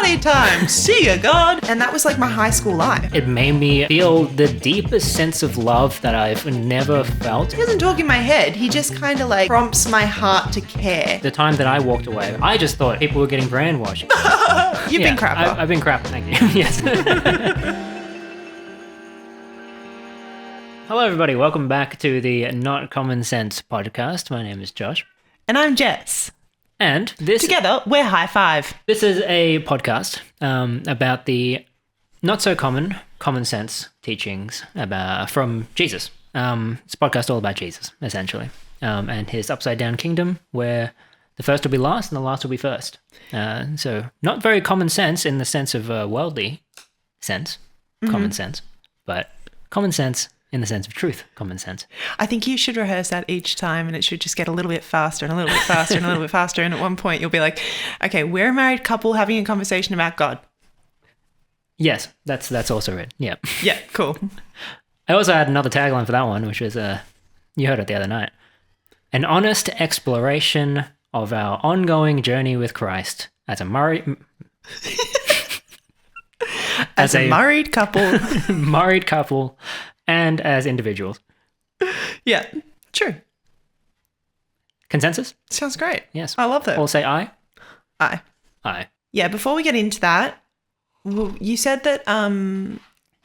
party time. See ya, God. And that was like my high school life. It made me feel the deepest sense of love that I've never felt. He doesn't talk in my head. He just kind of like prompts my heart to care. The time that I walked away, I just thought people were getting brainwashed. You've been crapper. I've been crapper, thank you. Yes. Hello, everybody. Welcome back to the Not Common Sense podcast. My name is Josh. And I'm Jess. And together, we're High Five. This is a podcast about the not so common sense teachings from Jesus. It's a podcast all about Jesus, essentially, and his upside down kingdom, where the first will be last and the last will be first. So not very common sense in the sense of worldly sense, common sense, but common sense in the sense of truth, common sense. I think you should rehearse that each time, and it should just get a little bit faster and a little bit faster and a little bit faster. And at one point you'll be like, okay, we're a married couple having a conversation about God. Yes, that's also it. Yeah. Yeah, cool. I also had another tagline for that one, which was, you heard it the other night. An honest exploration of our ongoing journey with Christ as a married couple. Married couple. And as individuals. Yeah, true. Consensus? Sounds great. Yes. I love that. All say aye? Aye. Aye. Yeah, before we get into that, you said that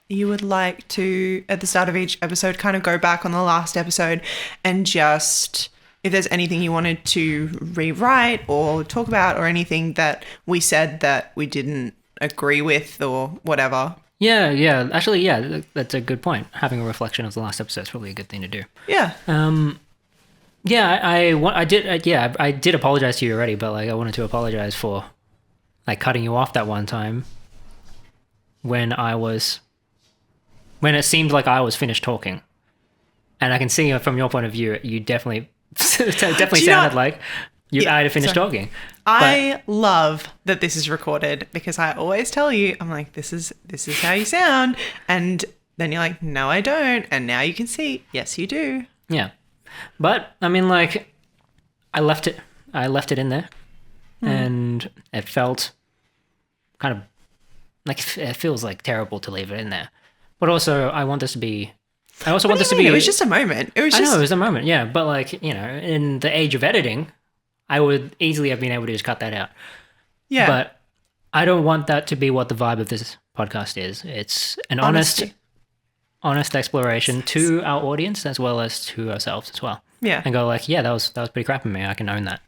you would like to, at the start of each episode, kind of go back on the last episode and just, if there's anything you wanted to rewrite or talk about or anything that we said that we didn't agree with or whatever. Yeah. Actually, yeah, that's a good point. Having a reflection of the last episode is probably a good thing to do. Yeah. I did apologize to you already, but like I wanted to apologize for like cutting you off that one time when it seemed like I was finished talking. And I can see from your point of view, you definitely sounded like I had finished talking. I love that this is recorded because I always tell you, I'm like, this is how you sound. And then you're like, no, I don't. And now you can see, yes, you do. Yeah. But I mean, like, I left it in there and it felt kind of like, it feels like terrible to leave it in there. But also I want this to be, it was just a moment. I know it was a moment. Yeah. But like, you know, in the age of editing, I would easily have been able to just cut that out. Yeah. But I don't want that to be what the vibe of this podcast is. It's an honest exploration to our audience as well as to ourselves as well. Yeah. And go like, yeah, that was pretty crap of me. I can own that.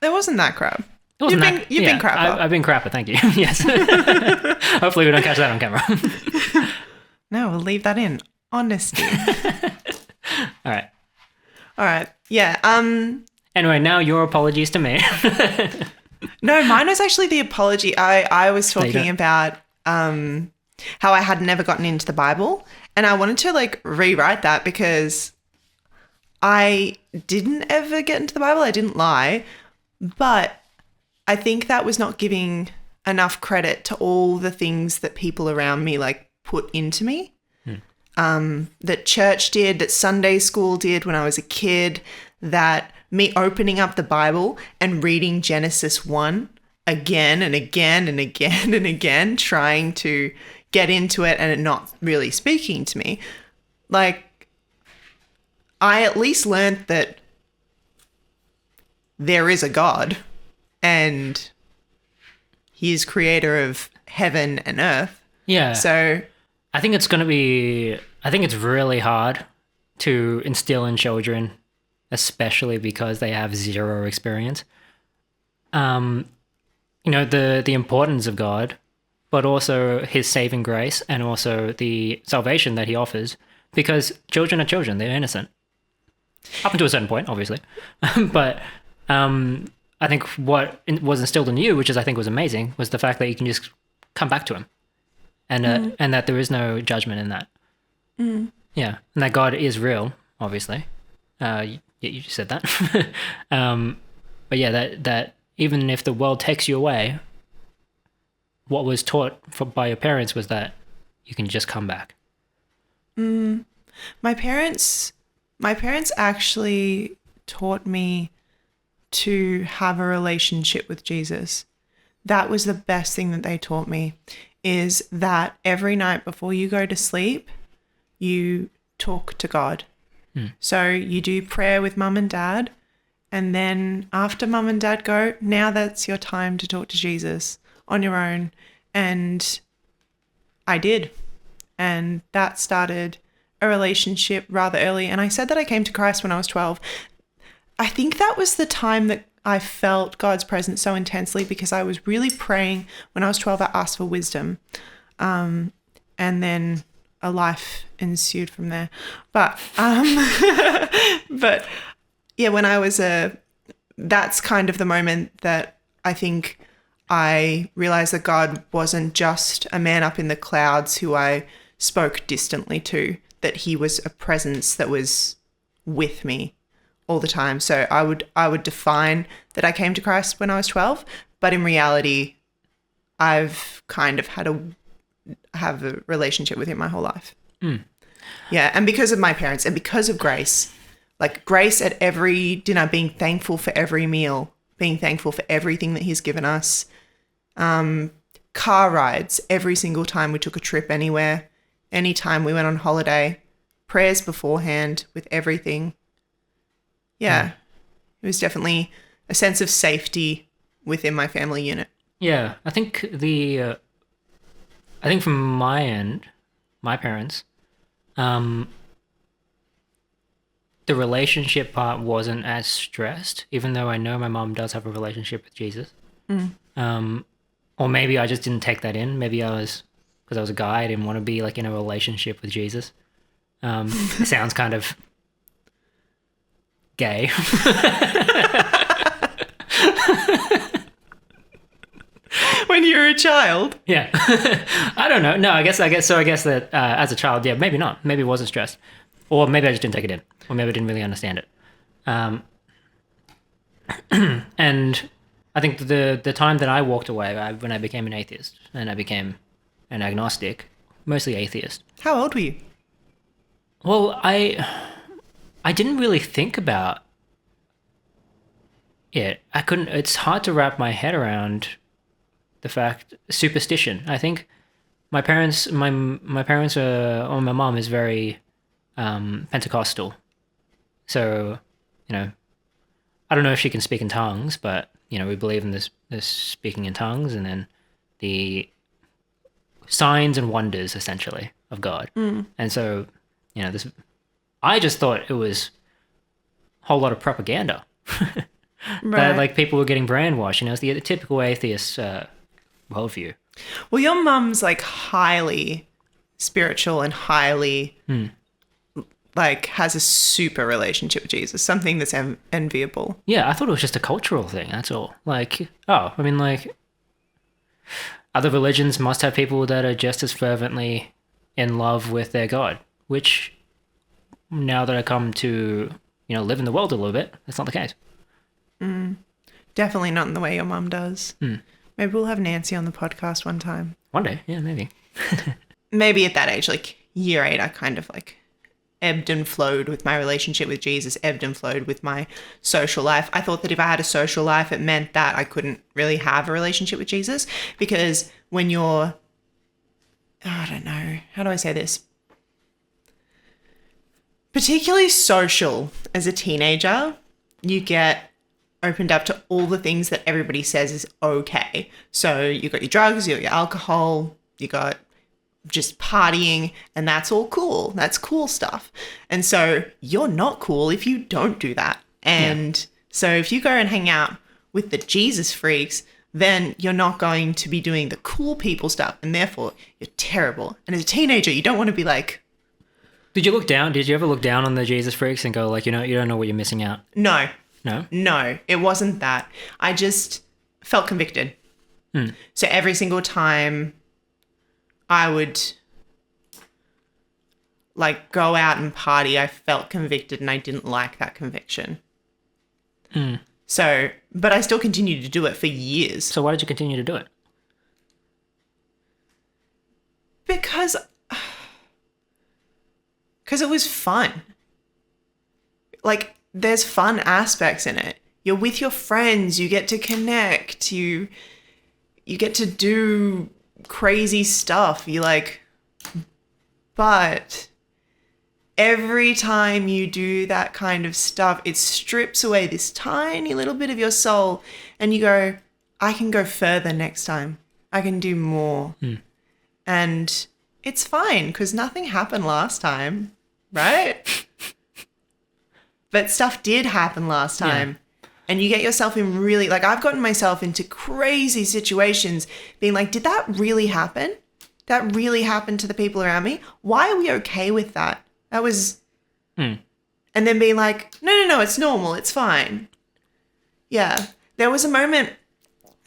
It wasn't that crap. You've been crapper. I've been crapper, thank you. Yes. Hopefully we don't catch that on camera. No, we'll leave that in. Honesty. All right. Yeah. Anyway, now your apologies to me. No, mine was actually the apology. I was talking about how I had never gotten into the Bible, and I wanted to like rewrite that because I didn't ever get into the Bible. I didn't lie, but I think that was not giving enough credit to all the things that people around me like put into me. That church did, that Sunday school did when I was a kid, that me opening up the Bible and reading Genesis 1 again and again and again and again, trying to get into it and it not really speaking to me. Like, I at least learned that there is a God and he is creator of heaven and earth. Yeah. So I think it's really hard to instill in children, especially because they have zero experience. You know, the importance of God, but also his saving grace and also the salvation that he offers, because children are children, they're innocent. Up until a certain point, obviously. But I think what was instilled in you, which I think was amazing, was the fact that you can just come back to him. And that there is no judgment in that. Yeah, and that God is real, obviously. You just said that. But yeah, that even if the world takes you away, what was taught by your parents was that you can just come back. My parents actually taught me to have a relationship with Jesus. that was the best thing that they taught me, is that every night before you go to sleep, you talk to God. So you do prayer with mum and dad, and then after mum and dad go, now that's your time to talk to Jesus on your own. And I did. And that started a relationship rather early. And I said that I came to Christ when I was 12. I think that was the time that I felt God's presence so intensely, because I was really praying. When I was 12, I asked for wisdom. And then a life ensued from there. But but yeah, when I was that's kind of the moment that I think I realized that God wasn't just a man up in the clouds who I spoke distantly to, that he was a presence that was with me all the time. So I would define that I came to Christ when I was 12, but in reality, I've kind of have a relationship with him my whole life. Yeah, and because of my parents and because of grace, like grace at every dinner, being thankful for every meal, being thankful for everything that he's given us. Car rides every single time we took a trip anywhere, anytime we went on holiday, prayers beforehand with everything. Yeah, it was definitely a sense of safety within my family unit. Yeah, I think from my end, my parents, the relationship part wasn't as stressed, even though I know my mom does have a relationship with Jesus. Or maybe I just didn't take that in. Maybe because I was a guy, I didn't want to be like in a relationship with Jesus. It sounds kind of gay. When you were a child? Yeah. I don't know. No, I guess that as a child, yeah, maybe not. Maybe it wasn't stressed. Or maybe I just didn't take it in. Or maybe I didn't really understand it. And I think the time that I walked away, when I became an atheist and I became an agnostic, mostly atheist. How old were you? Well, I didn't really think about it. It's hard to wrap my head around the fact, superstition. I think my parents or my mom is very Pentecostal. So, I don't know if she can speak in tongues, but, we believe in this speaking in tongues, and then the signs and wonders, essentially, of God. And so, I just thought it was a whole lot of propaganda. That, like, people were getting brainwashed. It's the typical atheist worldview. Well, your mum's, like, highly spiritual and highly... like has a super relationship with Jesus, something that's enviable. Yeah, I thought it was just a cultural thing, that's all. Like, like other religions must have people that are just as fervently in love with their God, which now that I come to, live in the world a little bit, that's not the case. Definitely not in the way your mum does. Maybe we'll have Nancy on the podcast one time. One day, yeah, maybe. Maybe at that age, like year 8, I kind of like ebbed and flowed with my relationship with Jesus, ebbed and flowed with my social life. I thought that if I had a social life, it meant that I couldn't really have a relationship with Jesus, because when you're, I don't know, how do I say this? Particularly social as a teenager, you get opened up to all the things that everybody says is okay. So you got your drugs, you got your alcohol, you got just partying, and that's all cool. That's cool stuff. And so you're not cool if you don't do that. And so if you go and hang out with the Jesus freaks, then you're not going to be doing the cool people stuff, and therefore you're terrible. And as a teenager, you don't want to be like... Did you ever look down on the Jesus freaks and go like, you don't know what you're missing out? No. No? No, it wasn't that. I just felt convicted. So every single time I would like go out and party, I felt convicted, and I didn't like that conviction. So, but I still continued to do it for years. So why did you continue to do it? Because it was fun. Like, there's fun aspects in it. You're with your friends, you get to connect, you you get to do crazy stuff. But every time you do that kind of stuff, it strips away this tiny little bit of your soul, and you go, I can go further next time. I can do more. And it's fine because nothing happened last time, right? But stuff did happen last time. Yeah. And you get yourself in really, like, I've gotten myself into crazy situations being like, did that really happen? That really happened to the people around me? Why are we okay with that? That was... And then being like, no, it's normal. It's fine. Yeah. There was a moment,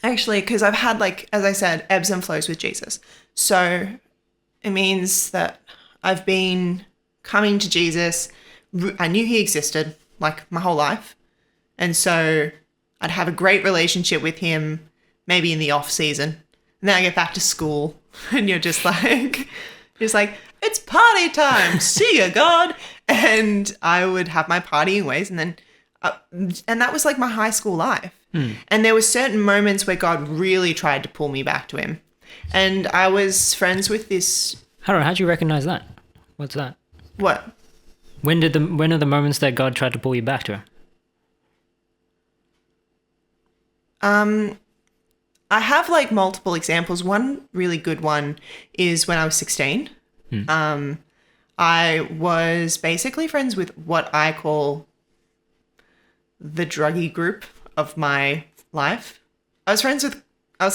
actually, because I've had, like, as I said, ebbs and flows with Jesus. So it means that I've been coming to Jesus. I knew he existed, like, my whole life. And so I'd have a great relationship with him, maybe in the off season. And then I get back to school and you're just like, it's party time. See ya, God. And I would have my partying ways. And then, and that was like my high school life. And there were certain moments where God really tried to pull me back to him. And I was friends with this. How'd you recognize that? What's that? What? When are the moments that God tried to pull you back to him? I have like multiple examples. One really good one is when I was 16. I was basically friends with what I call the druggy group of my life. I was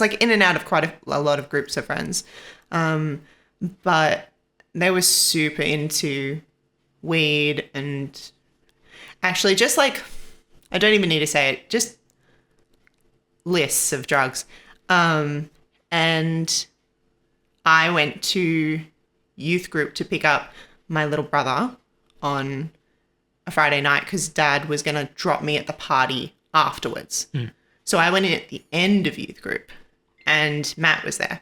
like in and out of quite a lot of groups of friends. But they were super into weed and actually just like, I don't even need to say it, just lists of drugs. And I went to youth group to pick up my little brother on a Friday night because Dad was going to drop me at the party afterwards. So I went in at the end of youth group and Matt was there.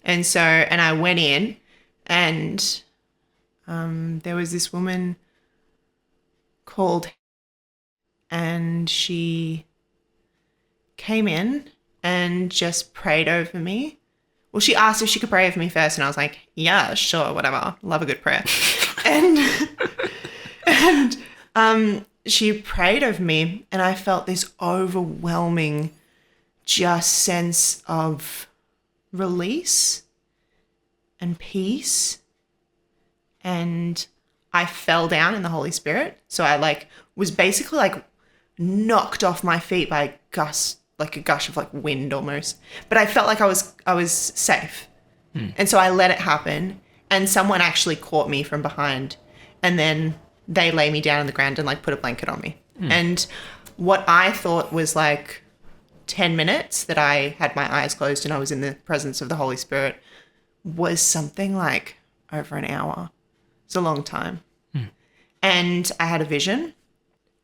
And so, and I went in and there was this woman called, and she came in and just prayed over me. Well, she asked if she could pray over me first, and I was like, yeah, sure, whatever. Love a good prayer. and she prayed over me, and I felt this overwhelming just sense of release and peace. And I fell down in the Holy Spirit. So I like was basically like knocked off my feet by a gush of like wind almost. But I felt like I was safe. And so I let it happen. And someone actually caught me from behind. And then they lay me down on the ground and like put a blanket on me. And what I thought was like 10 minutes that I had my eyes closed and I was in the presence of the Holy Spirit was something like over an hour. It's a long time. And I had a vision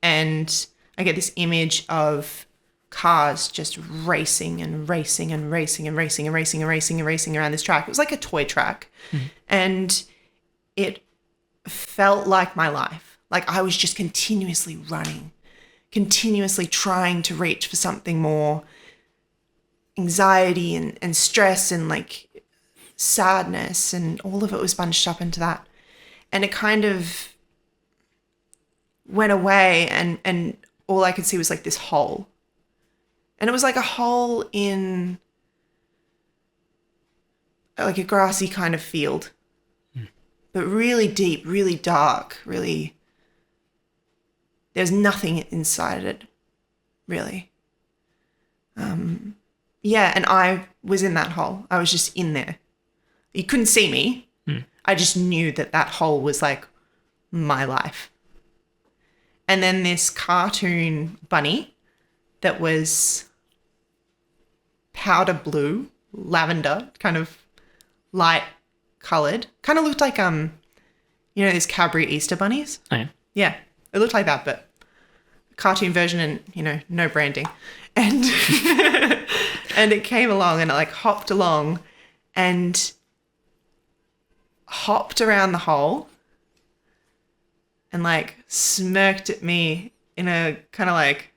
and I get this image of cars just racing and racing and racing and racing and racing and racing and racing around this track. It was like a toy track. And it felt like my life. Like I was just continuously running, continuously trying to reach for something more. Anxiety and stress and like sadness and all of it was bunched up into that. And it kind of went away and all I could see was like this hole. And it was like a hole in like a grassy kind of field, but really deep, really dark, really, there's nothing inside it, really. Yeah, and I was in that hole. I was just in there. You couldn't see me. I just knew that hole was like my life. And then this cartoon bunny that was powder blue, lavender, kind of light colored, kind of looked like, these Cadbury Easter bunnies. Oh, yeah. Yeah, it looked like that, but cartoon version and, no branding. And and it came along and it like hopped along and hopped around the hole and like smirked at me in a kind of like,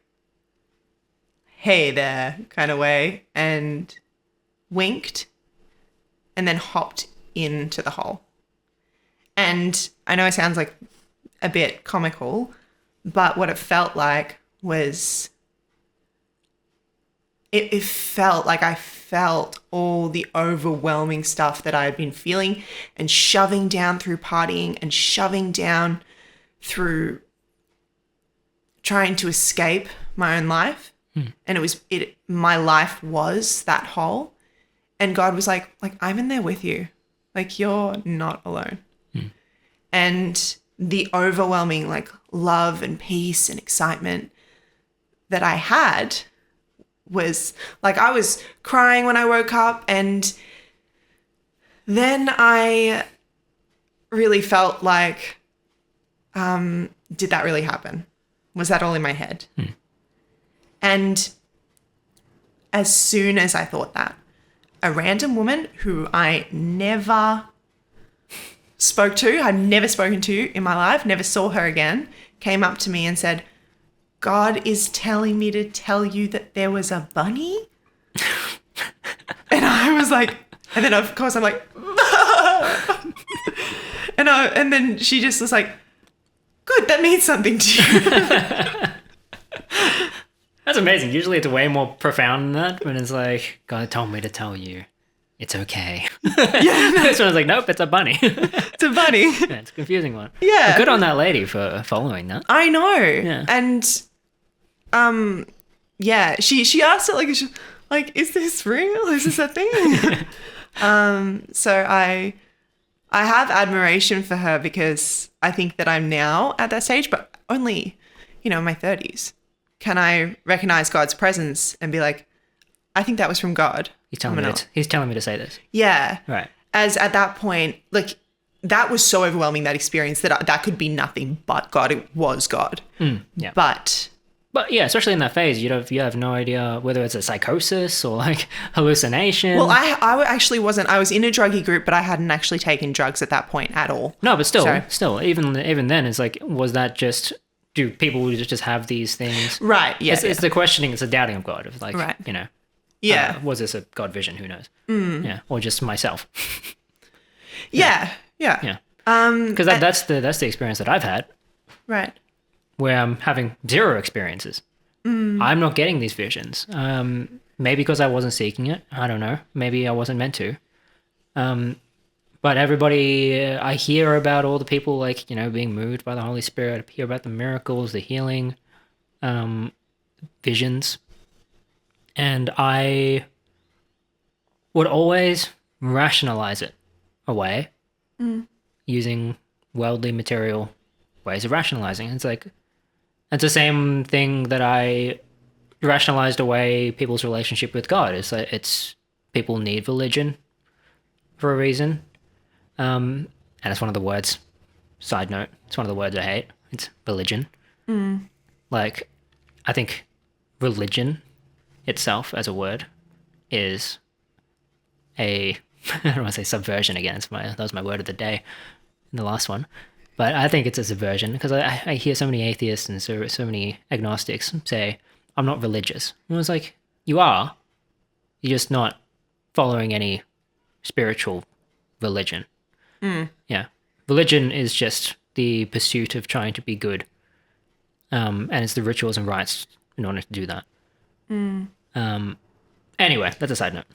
hey there kind of way. And winked, and then hopped into the hole. And I know it sounds like a bit comical, but what it felt like was it felt like I felt all the overwhelming stuff that I had been feeling and shoving down through partying and shoving down through trying to escape my own life. And my life was that hole. And God was like, I'm in there with you. Like, you're not alone. And the overwhelming like love and peace and excitement that I had was like, I was crying when I woke up, and then I really felt like, did that really happen? Was that all in my head? And as soon as I thought that, a random woman who I never spoke to, I'd never spoken to in my life, never saw her again, came up to me and said, God is telling me to tell you that there was a bunny. And I was like, and then of course I'm like, and then she just was like, good, that means something to you. That's amazing. Usually it's way more profound than that, when it's like, God told me to tell you it's okay. Yeah, no. This one was like, nope, it's a bunny. It's a bunny. Yeah, it's a confusing one. Yeah. But good on that lady for following that. I know. Yeah. And yeah, she asked it like, is this real? Is this a thing? So I have admiration for her, because I think that I'm now at that stage, but only, in my 30s. Can I recognize God's presence and be like, I think that was from God. He's telling me to say this. Yeah. Right. As at that point, like, that was so overwhelming, that experience, that could be nothing but God. It was God. Yeah. But yeah, especially in that phase, you have no idea whether it's a psychosis or like hallucination. well, I actually wasn't. I was in a druggy group, but I hadn't actually taken drugs at that point at all. No, but still, even then, it's like, was that just? Do people just have these things? Right. Yeah. It's the questioning. It's the doubting of God. Of like, right. Yeah. Was this a God vision? Who knows? Yeah. Or just myself. Yeah. Because that's the experience that I've had. Right. Where I'm having zero experiences. I'm not getting these visions. Maybe because I wasn't seeking it. I don't know. Maybe I wasn't meant to. But everybody, I hear about all the people like, being moved by the Holy Spirit. I hear about the miracles, the healing, visions. And I would always rationalize it away using worldly material ways of rationalizing. It's like, it's the same thing that I rationalized away people's relationship with God. It's like, people need religion for a reason. And it's one of the words, side note, it's one of the words I hate. It's religion. Like, I think religion itself as a word is I don't want to say subversion again. That was my word of the day in the last one. But I think it's a subversion, because I hear so many atheists and so many agnostics say, I'm not religious. And I was like, you are. You're just not following any spiritual religion. Yeah. Religion is just the pursuit of trying to be good. And it's the rituals and rites in order to do that. Anyway, that's a side note.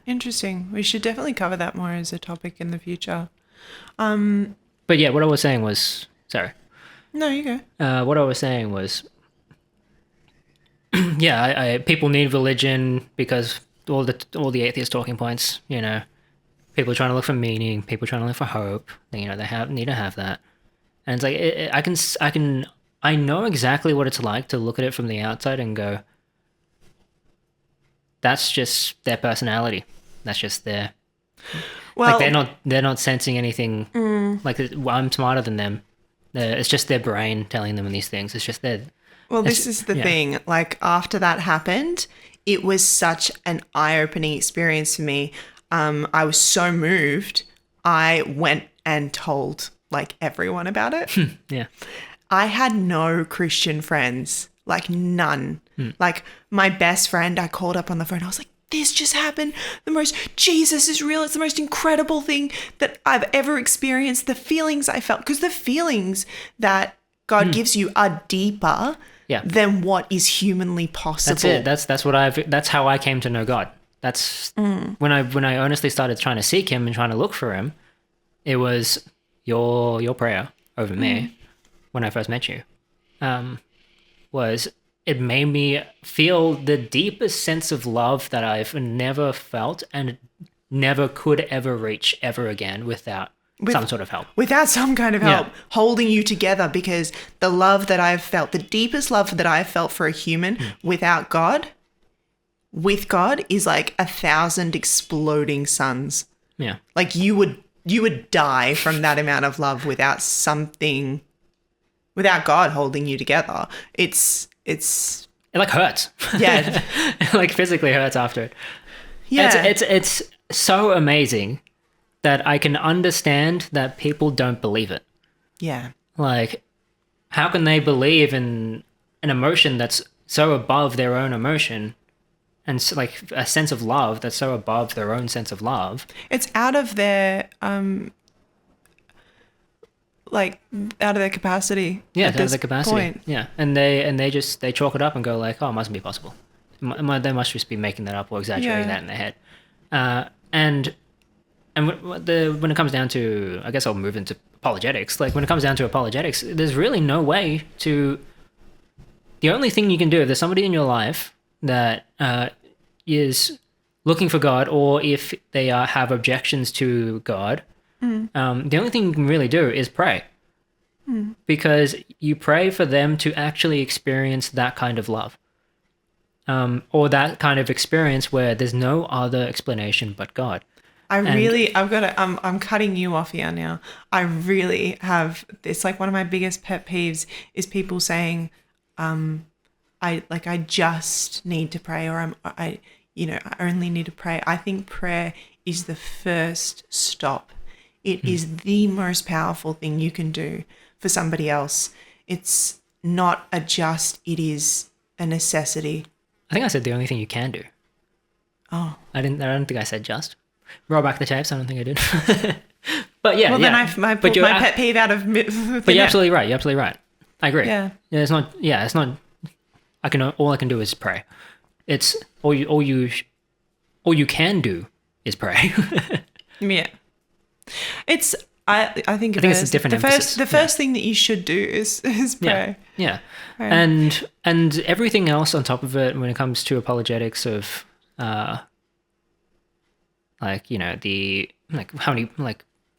Interesting. We should definitely cover that more as a topic in the future. But yeah, what I was saying was... Sorry. No, you go. What I was saying was... yeah, people need religion because all the atheist talking points, people trying to look for meaning, people trying to look for hope. They need to have that. And it's like, I know exactly what it's like to look at it from the outside and go, that's just their personality. That's just their... Well, like they're not sensing anything. Like, I'm smarter than them. It's just their brain telling them these things. It's just their... Well, this is the thing. Like, after that happened, it was such an eye-opening experience for me. I was so moved. I went and told like everyone about it. Yeah. I had no Christian friends, like none. Like, my best friend, I called up on the phone. I was like, this just happened. Jesus is real. It's the most incredible thing that I've ever experienced. The feelings I felt, because the feelings that God gives you are deeper than what is humanly possible. That's it. That's how I came to know God. That's when I honestly started trying to seek him and trying to look for him. It was your prayer over me when I first met you. It made me feel the deepest sense of love that I've never felt and never could ever reach ever again without some sort of help. Without some kind of help holding you together, because the love that I've felt, the deepest love that I've felt for a human without God, with God, is like 1,000 exploding suns. Yeah. Like you would die from that amount of love without God holding you together. It like hurts. Yeah. It like physically hurts after it. Yeah. It's so amazing that I can understand that people don't believe it. Yeah. Like, how can they believe in an emotion that's so above their own emotion, and like a sense of love that's so above their own sense of love? It's out of their capacity. Yeah, out of their capacity. Point. Yeah, and they chalk it up and go like, oh, it mustn't be possible. They must just be making that up or exaggerating that in their head. And when it comes down to, I guess I'll move into apologetics. Like when it comes down to apologetics, there's really no way to. The only thing you can do, if there's somebody in your life that is looking for God, or if they have objections to God, the only thing you can really do is pray. Because you pray for them to actually experience that kind of love. Or that kind of experience where there's no other explanation but God. I'm cutting you off here now. I really have, it's like one of my biggest pet peeves is people saying, I just need to pray, or I only need to pray. I think prayer is the first stop. It is the most powerful thing you can do for somebody else. It's not a just, it is a necessity. I think I said the only thing you can do. Oh. I don't think I said just. Roll back the tapes, I don't think I did. But yeah. Well, then I pulled my pet peeve out of... But you're absolutely right. You're absolutely right. I agree. Yeah. It's not... all I can do is pray. It's... All you can do is pray. Yeah. It's... I think it's a different emphasis. The first thing that you should do is pray. Yeah. Right. And everything else on top of it when it comes to apologetics of how many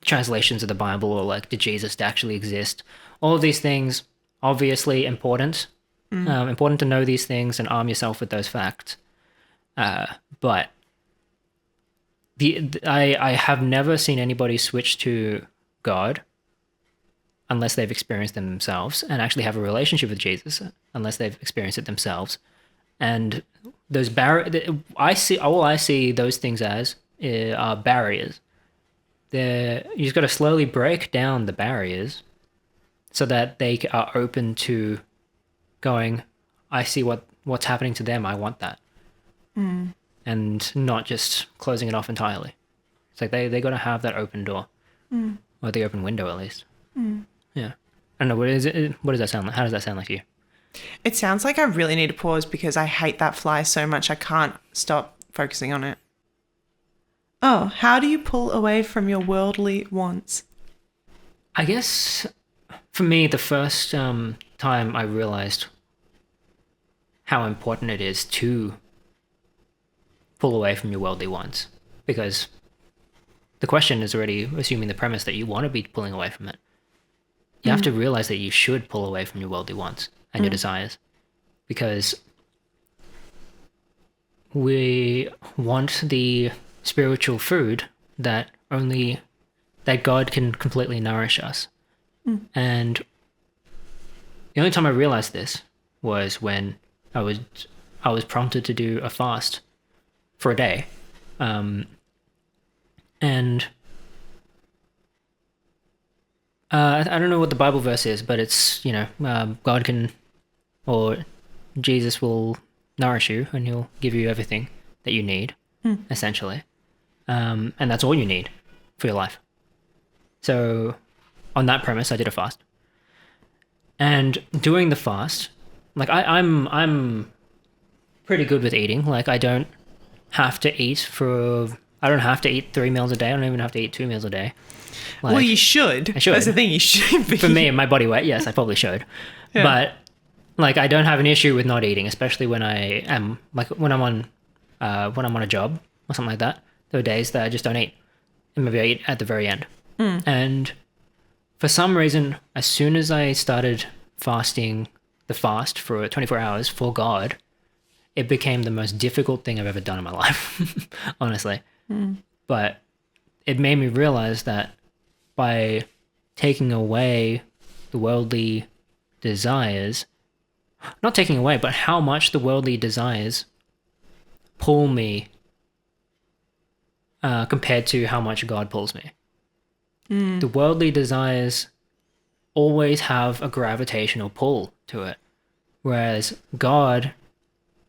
translations of the Bible, or did Jesus actually exist? All of these things obviously important. Important to know these things and arm yourself with those facts. But I have never seen anybody switch to God unless they've experienced them themselves, and actually have a relationship with Jesus unless they've experienced it themselves. And those I see those things as are barriers. You just got to slowly break down the barriers so that they are open to going, I see what's happening to them, I want that. And not just closing it off entirely. It's like they got to have that open door. Or the open window, at least. Yeah. I don't know, what does that sound like? How does that sound like to you? It sounds like I really need to pause because I hate that fly so much I can't stop focusing on it. Oh, how do you pull away from your worldly wants? I guess for me, the first time I realized how important it is to pull away from your worldly wants, because the question is already assuming the premise that you want to be pulling away from it. You have to realize that you should pull away from your worldly wants and your desires, because we want the spiritual food that God can completely nourish us. And the only time I realized this was when I was prompted to do a fast for a day. And I don't know what the Bible verse is, but it's, God can, or Jesus will nourish you and he'll give you everything that you need essentially. And that's all you need for your life. So on that premise, I did a fast. And doing the fast, like I'm pretty good with eating. Like I don't have to eat 3 meals a day. I don't even have to eat 2 meals a day. Like, well, you should. I should. That's the thing, you should be. For me and my body weight, yes, I probably should. Yeah. But like I don't have an issue with not eating, especially when I am like when I'm on a job or something like that. There are days that I just don't eat. And maybe I eat at the very end. And for some reason, as soon as I started fasting the fast for 24 hours for God, it became the most difficult thing I've ever done in my life, honestly. But it made me realize that by taking away the worldly desires, not taking away, but how much the worldly desires pull me compared to how much God pulls me. The worldly desires always have a gravitational pull to it, whereas God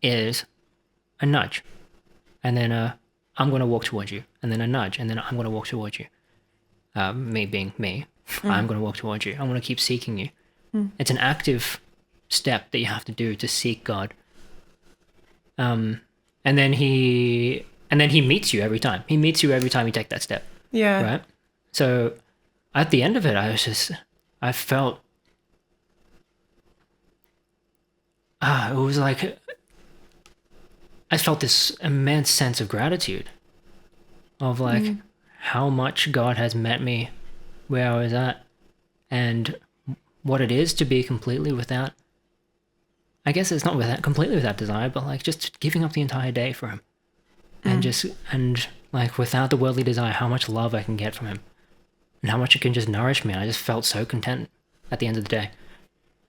is a nudge, and then I'm going to walk towards you, and then a nudge, and then I'm going to walk towards you. Me being me, I'm going to walk towards you. I'm going to keep seeking you. It's an active step that you have to do to seek God. And then he meets you every time. He meets you every time you take that step. Yeah. Right? So at the end of it, I felt, it was like, I felt this immense sense of gratitude of like how much God has met me where I was at and what it is to be completely without, I guess it's not completely without desire, but like just giving up the entire day for him and like without the worldly desire, how much love I can get from him and how much it can just nourish me. I just felt so content at the end of the day.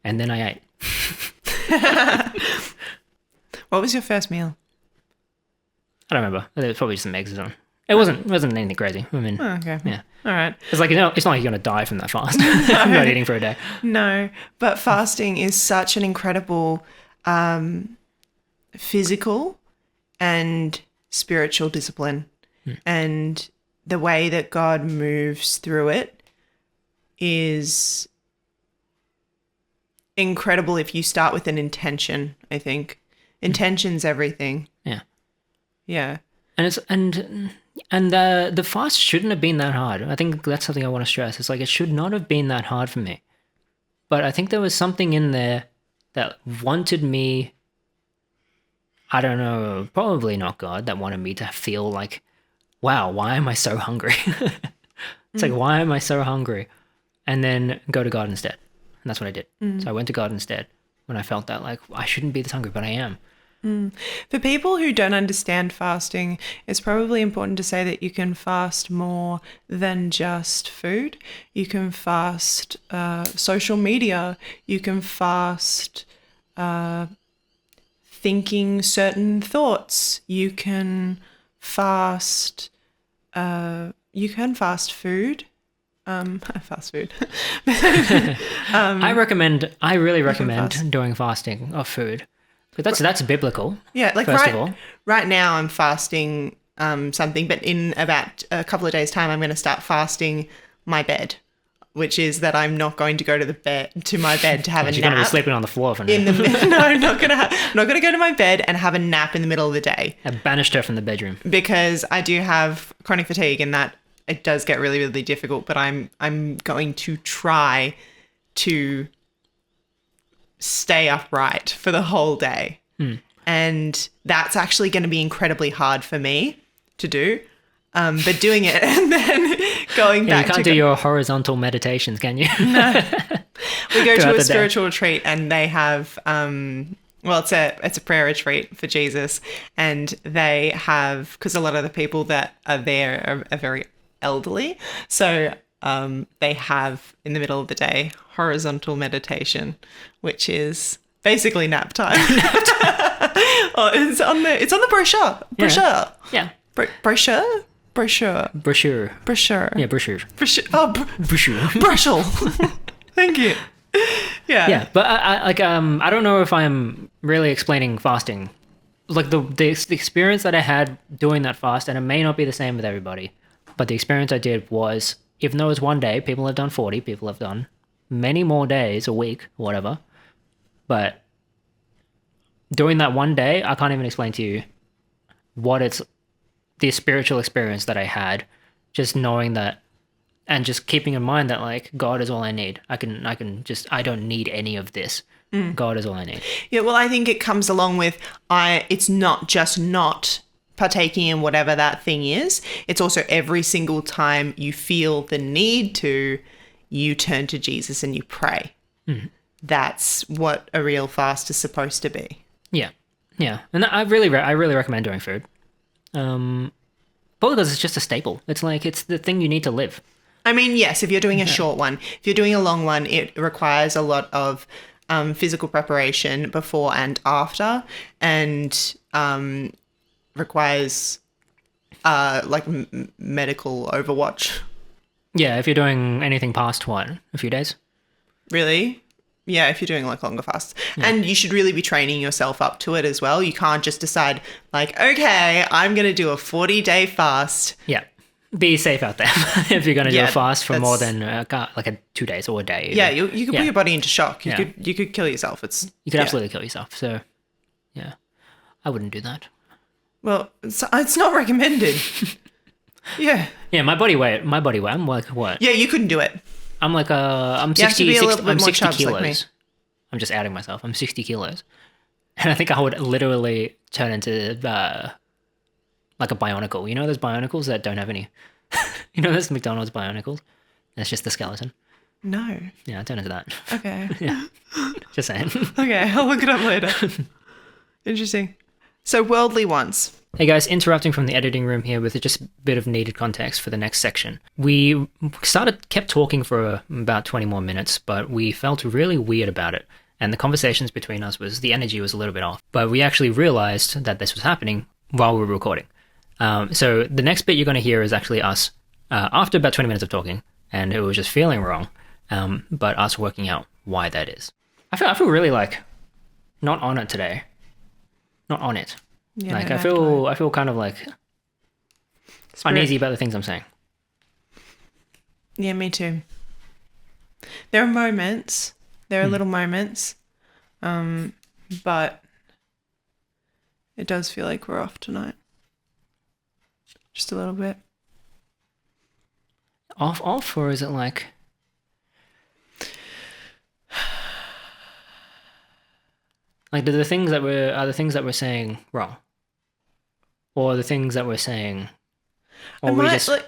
And then I ate. What was your first meal? I don't remember. It was probably just some eggs or something. It wasn't anything crazy. I mean, okay. Yeah. All right. It's like, it's not like you're going to die from that fast. I'm not eating for a day. No, but fasting is such an incredible physical and spiritual discipline. And the way that God moves through it is incredible if you start with an intention, I think. Intention's everything. Yeah. Yeah. And the fast shouldn't have been that hard. I think that's something I want to stress. It's like it should not have been that hard for me. But I think there was something in there that wanted me, I don't know, probably not God, that wanted me to feel like, wow, why am I so hungry? It's like, why am I so hungry? And then go to God instead. And that's what I did. So I went to God instead when I felt that like, I shouldn't be this hungry, but I am. For people who don't understand fasting, it's probably important to say that you can fast more than just food. You can fast social media. You can fast thinking certain thoughts. You can fast. You can fast food. Fast food. I really recommend doing fasting of food. But that's biblical. Yeah, like first of all. Right now I'm fasting something, but in about a couple of days' time I'm going to start fasting my bed, which is that I'm not going to go to my bed to have a nap. You're going to be sleeping on the floor for now. No, I'm not going to go to my bed and have a nap in the middle of the day. I banished her from the bedroom. Because I do have chronic fatigue and that it does get really, really difficult, but I'm going to try to stay upright for the whole day. And that's actually going to be incredibly hard for me to do. But doing it and then going back you can't do your horizontal meditations, can you? No. We go to a spiritual retreat and they have it's a prayer retreat for Jesus, and they have, because a lot of the people that are there are very elderly, so they have in the middle of the day horizontal meditation, which is basically nap time. It's on the brochure. Yeah. Brochure. Yeah, brochure. Oh, brochure. Thank you. Yeah. Yeah, but I don't know if I'm really explaining fasting like the experience that I had doing that fast, and it may not be the same with everybody, but the experience I did was, even though it was one day, people have done 40, people have done many more days, a week, whatever. But doing that one day, I can't even explain to you what it's, the spiritual experience that I had, just knowing that, and just keeping in mind that like God is all I need. I don't need any of this. God is all I need. Yeah, well, I think it comes along with it's not just not partaking in whatever that thing is. It's also every single time you feel the need to, you turn to Jesus and you pray. That's what a real fast is supposed to be. Yeah, yeah, and I really recommend doing food. Probably because it's just a staple. It's like it's the thing you need to live. I mean, yes, if you're doing a short one, if you're doing a long one, it requires a lot of physical preparation before and after, and requires like medical overwatch. Yeah, if you're doing anything past a few days. Really? Yeah, if you're doing like longer fasts. Yeah. And you should really be training yourself up to it as well. You can't just decide like, okay, I'm going to do a 40-day fast. Yeah. Be safe out there if you're going to do a fast for more than like 2 days or a day. Yeah, you could put your body into shock. You could kill yourself. You could absolutely kill yourself. So, yeah, I wouldn't do that. Well, it's not recommended. Yeah. Yeah, my body weight. I'm like what? Yeah, you couldn't do it. I'm like I'm 60 kilos. Like I'm just outing myself. I'm 60 kilos, and I think I would literally turn into like a bionicle. You know those bionicles that don't have any. You know those McDonald's bionicles? It's just the skeleton. No. Yeah, I turn into that. Okay. Yeah. Just saying. Okay, I'll look it up later. Interesting. So worldly ones. Hey guys, interrupting from the editing room here with just a bit of needed context for the next section. We kept talking for about 20 more minutes, but we felt really weird about it. And the conversations between us the energy was a little bit off. But we actually realized that this was happening while we were recording. So the next bit you're going to hear is actually us after about 20 minutes of talking, and it was just feeling wrong, but us working out why that is. I feel really like not on it today. Not on it. Yeah, like I feel kind of like uneasy about the things I'm saying. Yeah, me too. There are moments. There are little moments, but it does feel like we're off tonight. Just a little bit. Off, or is it like? Like, are the things that we're saying wrong, or the things that we're saying, or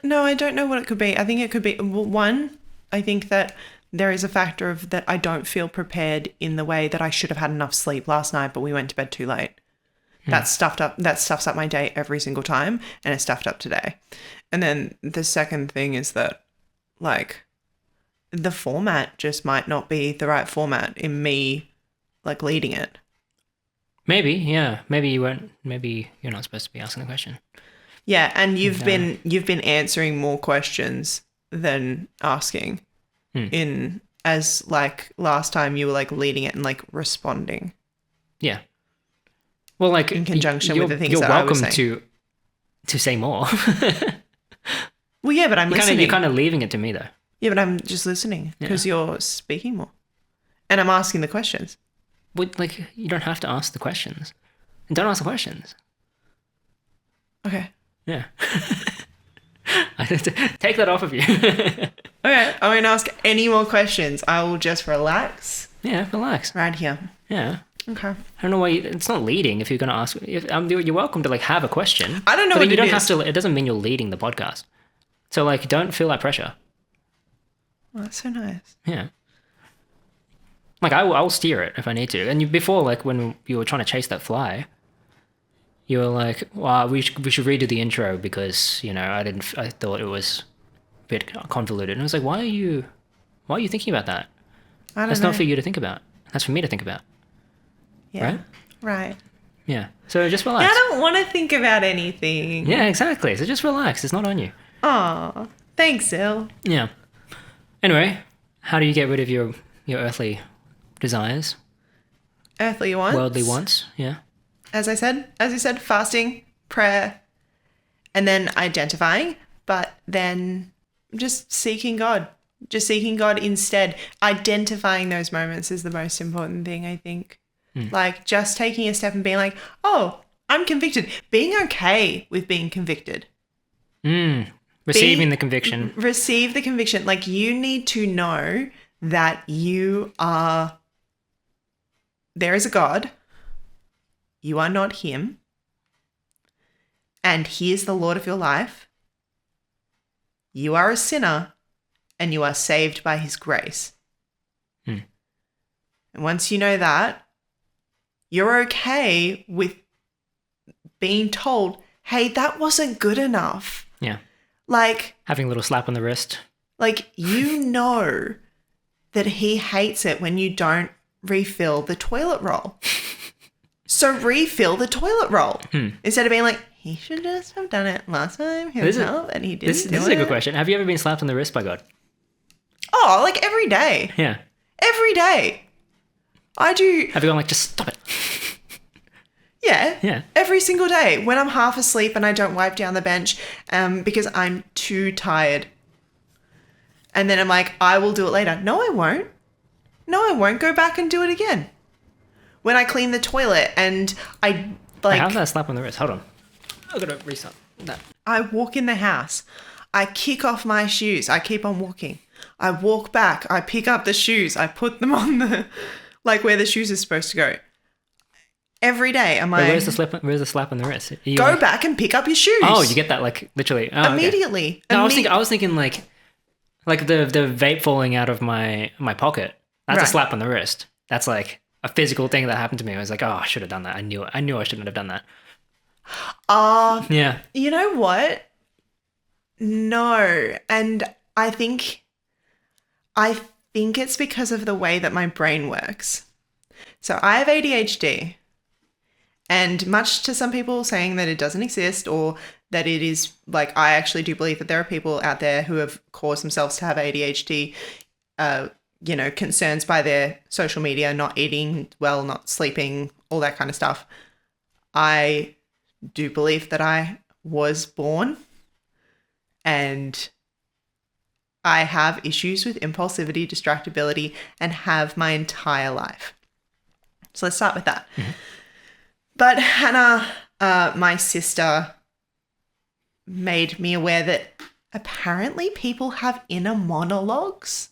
no, I don't know what it could be. I think it could be one. I think that there is a factor of that I don't feel prepared in the way that I should have had enough sleep last night, but we went to bed too late. That stuffs up my day every single time, and it stuffed up today. And then the second thing is that, like, the format just might not be the right format in me, like, leading it. Maybe, yeah. Maybe you weren't. Maybe you're not supposed to be asking the question. Yeah, and you've been answering more questions than asking. As like last time you were like leading it and like responding. Yeah. Well, like in conjunction with the things that I was saying. You're welcome to say more. Well, yeah, but I'm listening. You're kind of leaving it to me though. Yeah, but I'm just listening because you're speaking more, and I'm asking the questions. But like, you don't have to ask the questions. And don't ask the questions. Okay. Yeah. I have to take that off of you. Okay, I won't ask any more questions. I will just relax. Yeah, relax. Right here. Yeah. Okay. I don't know why it's not leading if you're going to ask. You're welcome to like have a question. I don't know but what you it don't is. have to. It doesn't mean you're leading the podcast. So like, don't feel that pressure. Oh, that's so nice. Yeah. Like I'll steer it if I need to. And before, like when you were trying to chase that fly, you were like, "Well, we should redo the intro because I thought it was a bit convoluted." And I was like, "Why are you thinking about that? I don't know. That's not for you to think about. That's for me to think about." Yeah. Right. Yeah. So just relax. I don't want to think about anything. Yeah, exactly. So just relax. It's not on you. Aw, thanks, Il. Yeah. Anyway, how do you get rid of your earthly desires? Earthly wants? Worldly wants, yeah. as you said, fasting, prayer, and then identifying, but then just seeking God. Just seeking God instead. Identifying those moments is the most important thing, I think. Like just taking a step and being like, oh, I'm convicted. Being okay with being convicted. Receiving the conviction. Receive the conviction. Like you need to know that there is a God. You are not him. And he is the Lord of your life. You are a sinner and you are saved by his grace. And once you know that, you're okay with being told, hey, that wasn't good enough. Yeah. Like having a little slap on the wrist. Like you know that he hates it when you don't refill the toilet roll. So refill the toilet roll. Instead of being like, he should just have done it last time himself and he didn't do it. This is a good question. Have you ever been slapped on the wrist by God? Oh, like every day. Yeah. Every day. I do. Have you gone like, just stop it? Yeah. Yeah. Every single day when I'm half asleep and I don't wipe down the bench because I'm too tired. And then I'm like, I will do it later. No, I won't. No, I won't. Go back and do it again. When I clean the toilet and I like... How's that slap on the wrist? Hold on. I've got to restart that. I walk in the house. I kick off my shoes. I keep on walking. I walk back. I pick up the shoes. I put them on the... like where the shoes are supposed to go. Every day am I... Where's the slap on the wrist? Go back and pick up your shoes. Oh, you get that like literally. Oh, immediately. Okay. No, I was thinking like the vape falling out of my pocket. That's Right. a slap on the wrist. That's like a physical thing that happened to me. I was like, oh, I should have done that. I knew I shouldn't have done that. Yeah. You know what? No. And I think it's because of the way that my brain works. So I have ADHD. And much to some people saying that it doesn't exist or that it is like, I actually do believe that there are people out there who have caused themselves to have ADHD, concerns by their social media, not eating well, not sleeping, all that kind of stuff. I do believe that I was born and I have issues with impulsivity, distractibility, and have my entire life. So let's start with that. Mm-hmm. But Hannah, my sister, made me aware that apparently people have inner monologues.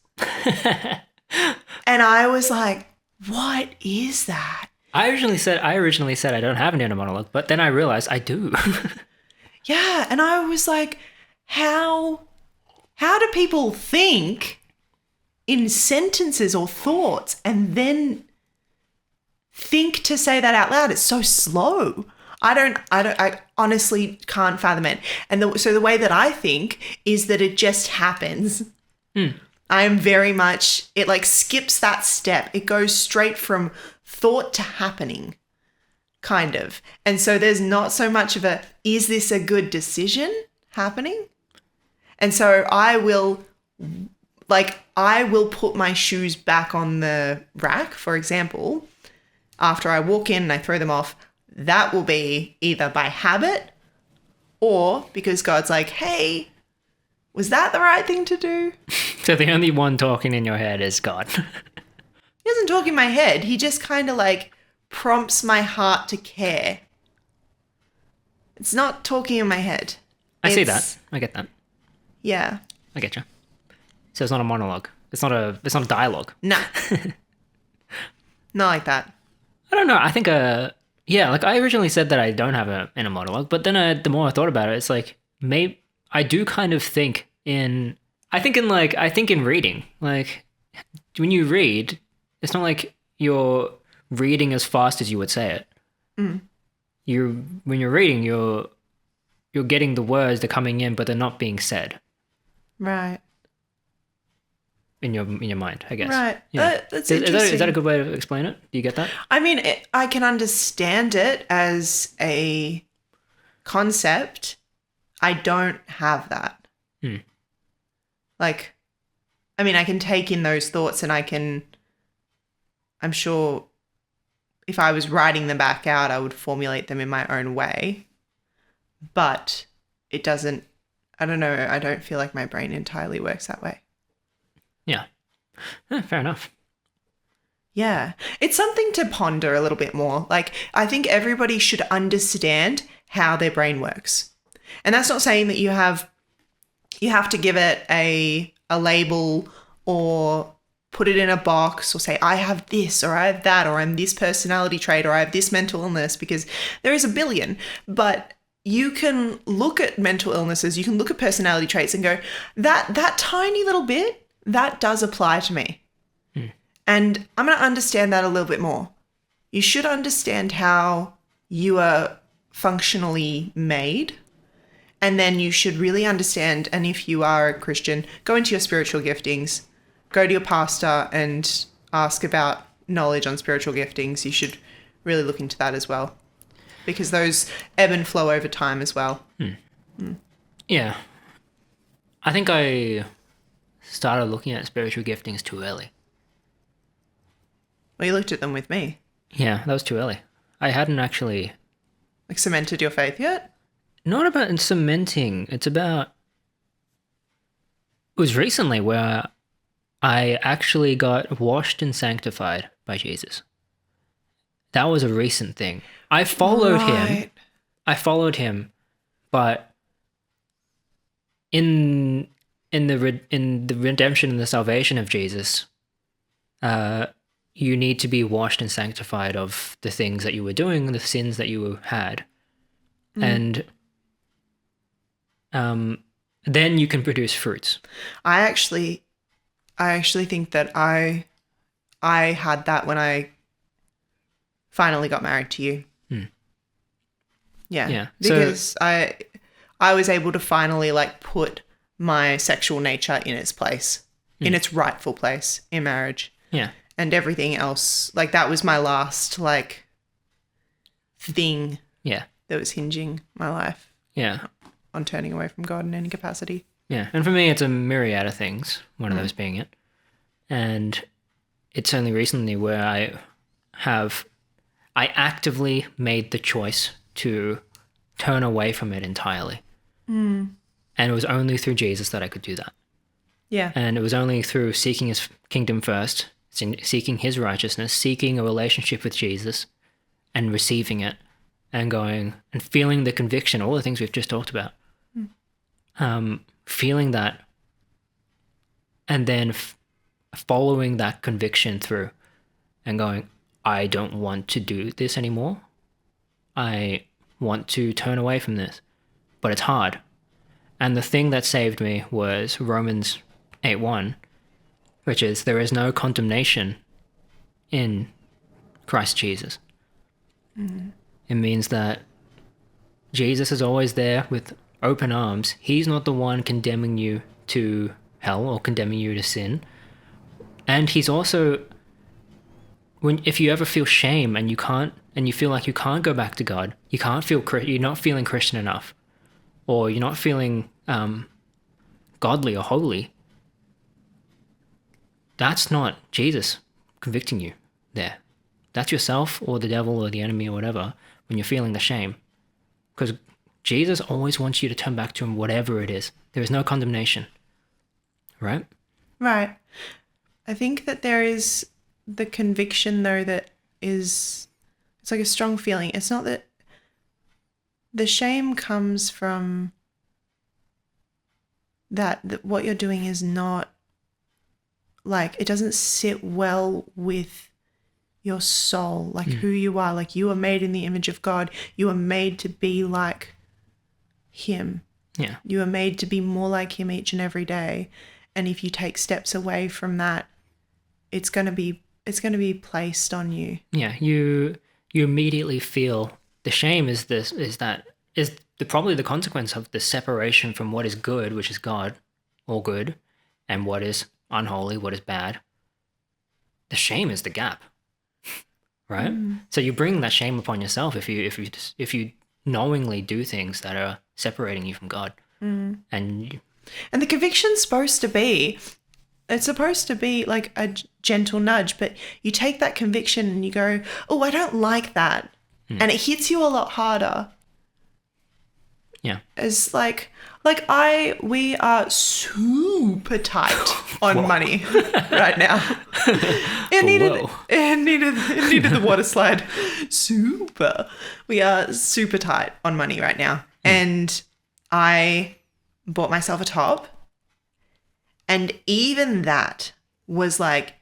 And I was like, what is that? I originally said I don't have an inner monologue, but then I realized I do. Yeah, and I was like, how do people think in sentences or thoughts and then think to say that out loud? It's so slow. I honestly can't fathom it. And so the way that I think is that it just happens. I am very much, it like skips that step. It goes straight from thought to happening, kind of. And so there's not so much of a, is this a good decision happening? And so I will put my shoes back on the rack, for example, after I walk in and I throw them off. That will be either by habit or because God's like, hey, was that the right thing to do? So the only one talking in your head is God. He doesn't talk in my head. He just kind of like prompts my heart to care. It's not talking in my head. I see that. I get that. Yeah. I get you. So it's not a monologue. It's not a dialogue. No. Not like that. I don't know. I think like I originally said that I don't have an inner monologue, but then the more I thought about it, it's like maybe I do kind of think in reading. Like when you read, it's not like you're reading as fast as you would say it. When you're reading, you're getting the words, they're coming in, but they're not being said. Right. In your mind, I guess. Right. Yeah. That's interesting. Is that a good way to explain it? Do you get that? I mean, I can understand it as a concept. I don't have that. Like, I mean, I can take in those thoughts and I'm sure if I was writing them back out, I would formulate them in my own way. But it doesn't, I don't know, I don't feel like my brain entirely works that way. Yeah. Fair enough. Yeah. It's something to ponder a little bit more. Like, I think everybody should understand how their brain works. And that's not saying that you have to give it a label or put it in a box or say, I have this or I have that or I'm this personality trait or I have this mental illness, because there is a billion. But you can look at mental illnesses, you can look at personality traits and go, that tiny little bit, that does apply to me. And I'm going to understand that a little bit more. You should understand how you are functionally made. And then you should really understand, and if you are a Christian, go into your spiritual giftings, go to your pastor and ask about knowledge on spiritual giftings. You should really look into that as well, because those ebb and flow over time as well. Yeah. I think I started looking at spiritual giftings too early. Well, you looked at them with me. Yeah, that was too early. I hadn't actually... Like, cemented your faith yet? Not about cementing. It's about... It was recently where I actually got washed and sanctified by Jesus. That was a recent thing. I followed him. I followed him, but in the redemption and the salvation of Jesus, you need to be washed and sanctified of the things that you were doing and the sins that you had. And then you can produce fruits. I actually think that I had that when I finally got married to you. Yeah. Because so, I was able to finally like put my sexual nature in its place, in its rightful place in marriage. Yeah. And everything else, like that was my last like thing. Yeah. That was hinging my life. Yeah. On turning away from God in any capacity. Yeah. And for me, it's a myriad of things, one of those being it. And it's only recently where I actively made the choice to turn away from it entirely. And it was only through Jesus that I could do that. Yeah. And it was only through seeking his kingdom first, seeking his righteousness, seeking a relationship with Jesus and receiving it and going and feeling the conviction, all the things we've just talked about. Feeling that and then following that conviction through and going, I don't want to do this anymore. I want to turn away from this, but it's hard. And the thing that saved me was Romans 8:1, which is there is no condemnation in Christ Jesus. It means that Jesus is always there with open arms. He's not the one condemning you to hell or condemning you to sin. And he's also, if you ever feel shame and you feel like you can't go back to God, you're not feeling Christian enough, or you're not feeling godly or holy, that's not Jesus convicting you there. That's yourself or the devil or the enemy or whatever when you're feeling the shame. Because Jesus always wants you to turn back to him, whatever it is. There is no condemnation. Right? Right. I think that there is the conviction, though, that is, it's like a strong feeling. It's not that the shame comes from that what you're doing is not, like, it doesn't sit well with your soul, like who you are. Like, you are made in the image of God. You are made to be like him. Yeah. You are made to be more like him each and every day. And if you take steps away from that, it's going to be placed on you. Yeah, you immediately feel the shame is probably the consequence of the separation from what is good, which is God, or good, and what is unholy, what is bad. The shame is the gap, right? So you bring that shame upon yourself if you knowingly do things that are separating you from God, and the conviction's supposed to be, it's supposed to be like a gentle nudge, but you take that conviction and you go, oh, I don't like that. And it hits you a lot harder. Yeah. It's we are super tight on money right now. It needed the water slide. Super. We are super tight on money right now. And I bought myself a top. And even that was like,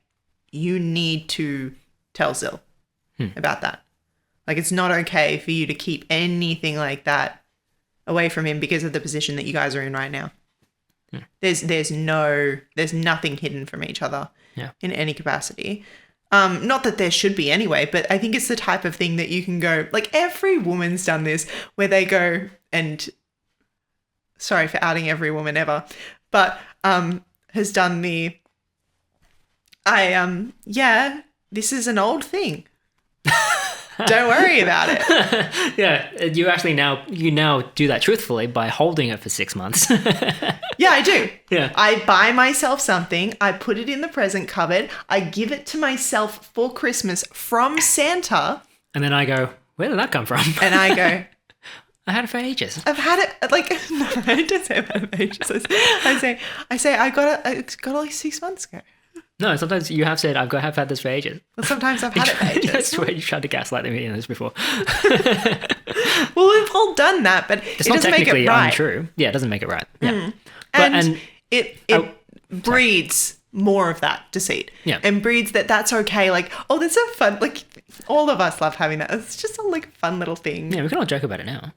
you need to tell Zil about that. Like, it's not okay for you to keep anything like that away from him because of the position that you guys are in right now. There's nothing hidden from each other in any capacity. Not that there should be anyway, but I think it's the type of thing that you can go, like, every woman's done this where they go and, sorry for outing every woman ever, but has done this is an old thing. Don't worry about it. Yeah, you now do that truthfully by holding it for 6 months. Yeah, I do. Yeah. I buy myself something, I put it in the present cupboard, I give it to myself for Christmas from Santa. And then I go, where did that come from? And I go, I had it for ages. I've had it, like, no, I don't say I've had it for ages. I say I got it like 6 months ago. No, sometimes you have said, I've had this for ages. Well, sometimes I've had it for ages. I swear you tried to gaslight me in this before. Well, we've all done that, but it's it not doesn't make it technically right. untrue. Yeah, it doesn't make it right. Yeah. And it breeds more of that deceit. Yeah. And breeds that's okay. Like, oh, that's a fun, like, all of us love having that. It's just a, like, fun little thing. Yeah, we can all joke about it now.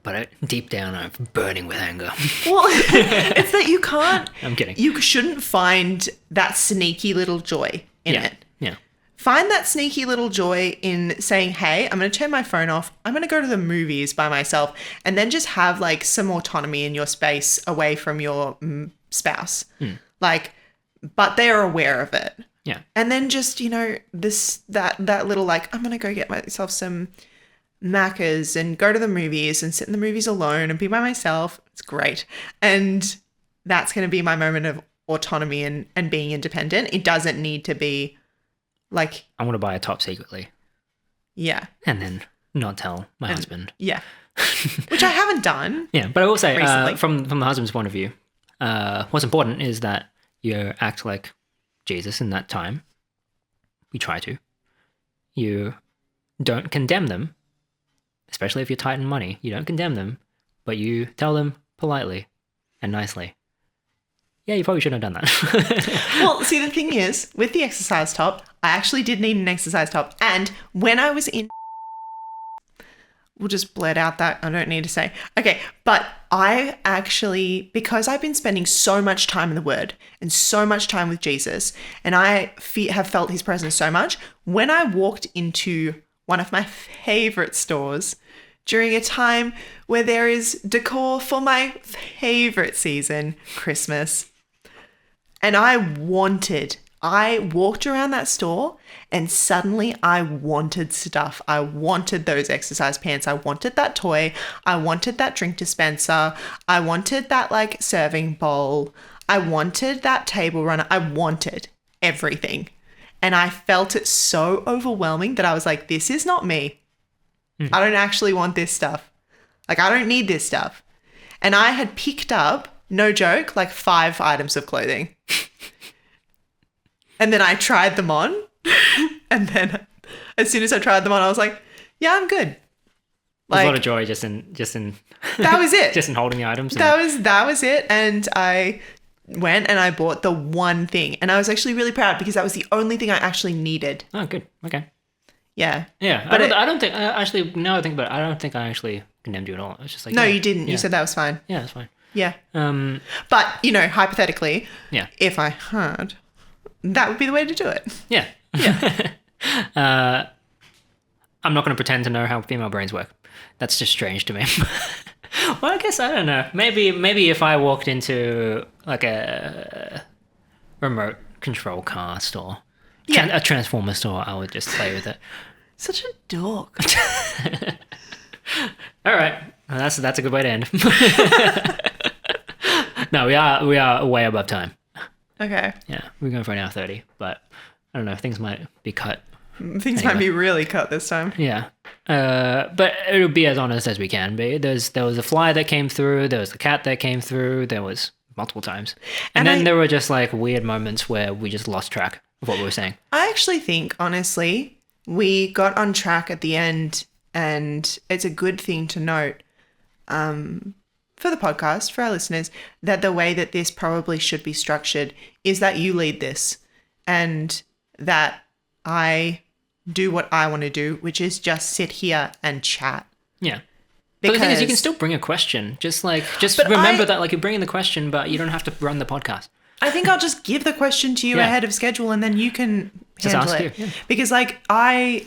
But deep down, I'm burning with anger. Well, it's that you can't. I'm kidding. You shouldn't find that sneaky little joy in it. Yeah. Find that sneaky little joy in saying, hey, I'm going to turn my phone off. I'm going to go to the movies by myself and then just have, like, some autonomy in your space away from your spouse. Like, but they're aware of it. Yeah. And then just, that little, like, I'm going to go get myself some Macca's and go to the movies and sit in the movies alone and be by myself. It's great. And that's going to be my moment of autonomy and being independent. It doesn't need to be like, I'm going to buy a top secretly. Yeah. And then not tell my husband. Yeah. Which I haven't done. Yeah. But I will say, recently. from the husband's point of view, what's important is that you act like Jesus in that time. We try to. You don't condemn them. Especially if you're tight on money, you don't condemn them, but you tell them politely and nicely. Yeah, you probably shouldn't have done that. Well, see, the thing is, with the exercise top, I actually did need an exercise top. And when I was in... We'll just blurt out that. I don't need to say. Okay, but I actually, because I've been spending so much time in the Word and so much time with Jesus, and I have felt his presence so much, when I walked into one of my favorite stores during a time where there is decor for my favorite season, Christmas. And I walked around that store and suddenly I wanted stuff. I wanted those exercise pants. I wanted that toy. I wanted that drink dispenser. I wanted that, like, serving bowl. I wanted that table runner. I wanted everything. And I felt it so overwhelming that I was like, this is not me. I don't actually want this stuff. Like, I don't need this stuff. And I had picked up, no joke, like 5 items of clothing. And then I tried them on. And then as soon as I tried them on, I was like, yeah, I'm good. There's a lot of joy just in that was it. Just in holding the items. That was it. And I went and I bought the one thing. And I was actually really proud because that was the only thing I actually needed. Oh, good. Okay. Yeah. Yeah. But I don't think, actually, now I think about it, I don't think I actually condemned you at all. It was just like, no, yeah, you didn't. Yeah. You said that was fine. Yeah, that's fine. Yeah. But, hypothetically, if I had, that would be the way to do it. Yeah. Yeah. I'm not going to pretend to know how female brains work. That's just strange to me. Well, I guess, I don't know. Maybe if I walked into like a remote control car store, a Transformer store, I would just play with it. Such a dork. All right. Well, that's a good way to end. No, we are way above time. Okay. Yeah, we're going for an hour 30, but I don't know, things might be cut. Things might be really cut this time. Yeah. But it'll be as honest as we can be. There was a fly that came through, there was the cat that came through, there was multiple times. And then there were just like weird moments where we just lost track of what we were saying. I actually think, honestly, we got on track at the end, and it's a good thing to note for the podcast, for our listeners, that the way that this probably should be structured is that you lead this and that I do what I want to do, which is just sit here and chat. Yeah. But the thing is, you can still bring a question. Just remember that like you're bringing the question, but you don't have to run the podcast. I think I'll just give the question to you ahead of schedule, and then you can handle it. Yeah. Because like I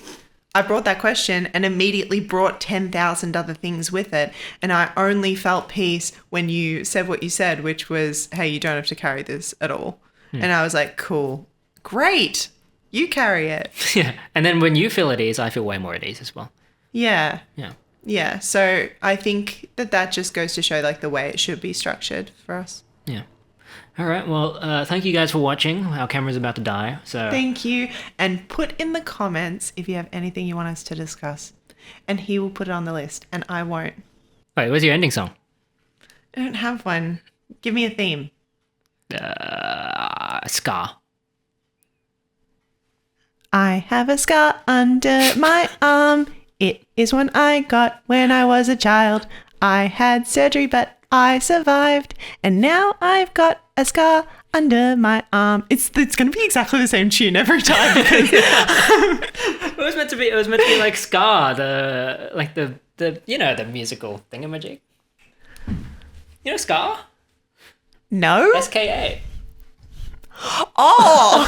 brought that question and immediately brought 10,000 other things with it. And I only felt peace when you said what you said, which was, hey, you don't have to carry this at all. And I was like, cool, great. You carry it. Yeah. And then when you feel at ease, I feel way more at ease as well. Yeah. Yeah. Yeah. So I think that just goes to show like the way it should be structured for us. Yeah. All right. Well, thank you guys for watching. Our camera's about to die. So thank you. And put in the comments if you have anything you want us to discuss. And he will put it on the list and I won't. Wait, where's your ending song? I don't have one. Give me a theme. Scar. I have a scar under my arm. It is one I got when I was a child. I had surgery, but I survived. And now I've got a scar under my arm. It's going to be exactly the same tune every time. Because It was meant to be like Scar, the the musical thingamajig. You know Scar? no. SKA. Oh.